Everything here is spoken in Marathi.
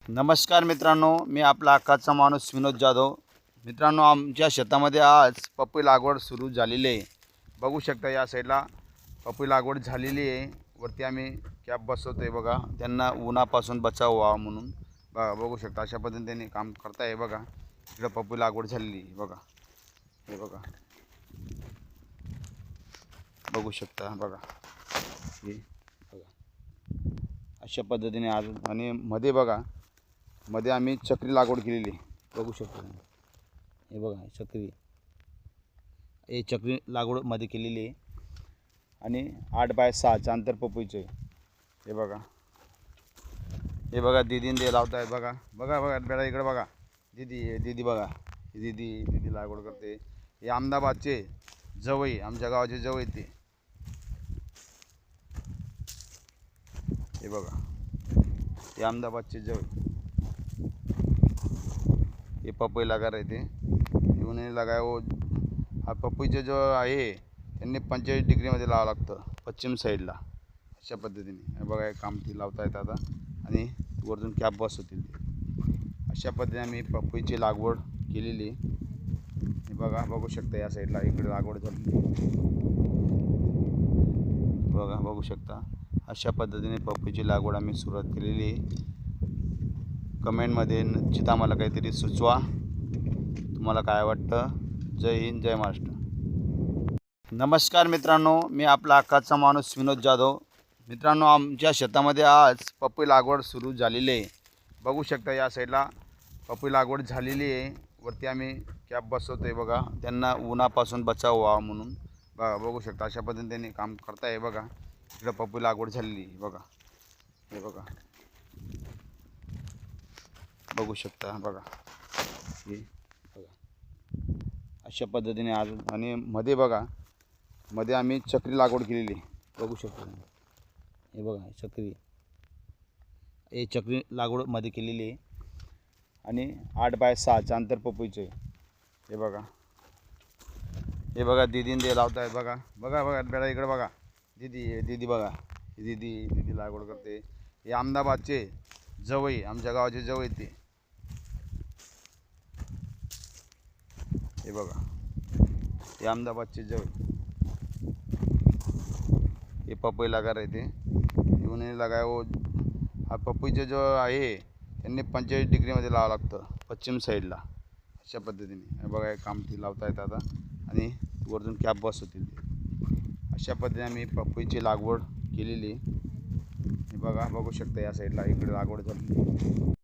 नमस्कार मित्रांनो, मी आपला हक्काचा माणूस विनोद जाधव. मित्रांनो, आमच्या शेतामध्ये आज पपई लागवड सुरू झालेली आहे. बघू शकता या साईडला पपई लागवड झालेली आहे. वरती आम्ही कॅप बसवतोय बघा, त्यांना उन्हापासून बचाव व्हावा म्हणून. बघा, बघू शकता अशा पद्धतीने त्यांनी काम करताय. बघा इकडं पपई लागवड झालेली आहे. बघा हे बघा, बघू शकता. बघा हे बघा अशा पद्धतीने आज. आणि मध्ये बघा, मध्ये आम्ही चक्री लागवड केलेली आहे. बघू शकतो हे बघा, चक्री लागवड मध्ये केलेली आहे. आणि 8x6 अंतर पपईचं आहे. हे बघा, हे बघा दीदीने ते लावत आहे. बघा बघा बघा बेडा इकडे बघा. दीदी बघा, दीदी लागवड करते. हे अहमदाबादचे जवळ, आमच्या गावाचे जवळ ते. हे बघा, हे अहमदाबादचे जवळ. हे पपई लगा रहे थे, उन्होंने लगाया. वो हा पपईचं जो आहे त्यांनी 45 डिग्रीमध्ये लावावं लागतं, पश्चिम साईडला. अशा पद्धतीने हे बघा, हे काम ती लावता येतं आता. आणि वरतून कॅप बसवतील ते. अशा पद्धतीने आम्ही पपईची लागवड केलेली. हे बघा, बघू शकता या साईडला इकडे लागवड झाली. बघा, बघू शकता अशा पद्धतीने पपईची लागवड आम्ही सुरुवात केलेली आहे. कमेंटमध्ये नक्कीच आम्हाला काहीतरी सुचवा, तुम्हाला काय वाटतं. जय हिंद, जय महाराष्ट्र. नमस्कार मित्रांनो, मी आपला हक्काचा माणूस विनोद जाधव. मित्रांनो, आमच्या शेतामध्ये आज पपई लागवड सुरू झालेली आहे. बघू शकता या साईडला पपई लागवड झालेली आहे. वरती आम्ही कॅप बसवतोय बघा, त्यांना उन्हापासून बचाव व्हावा म्हणून. बघा, बघू शकता अशा पद्धतीने त्यांनी काम करताय. बघा इकडं पपई लागवड झालेली आहे. बघा हे बघा, बघू शकता. बघा हे बघा अशा पद्धतीने आज. आणि मध्ये बघा, मध्ये आम्ही चक्री लागवड केलेली. बघू शकता हे बघा, चक्री लागवड मध्ये केलेली आहे. आणि 8x6 अंतर पपईचं आहे. हे बघा, हे बघा दीदीने ते लावत आहे. बघा बघा बघा बेडा इकडे बघा. दीदी बघा, दीदी लागवड करते. हे अहमदाबादचे जवळ, आमच्या गावाचे जवळ ते. हे बघा, हे अहमदाबादचे जवळ. हे पपई लगा रहे थे, उन्होंने लगाया. वो हा पपईचं जो आहे त्यांनी 45 डिग्रीमध्ये लावावं लागतं, पश्चिम साईडला. अशा पद्धतीने हे बघा, हे काम ती लावता येतं आता. आणि वरतून कॅप बसवतील ते. अशा पद्धतीने आम्ही पपईची लागवड केलेली. हे बघा, बघू शकता या साईडला इकडे लागवड झाली.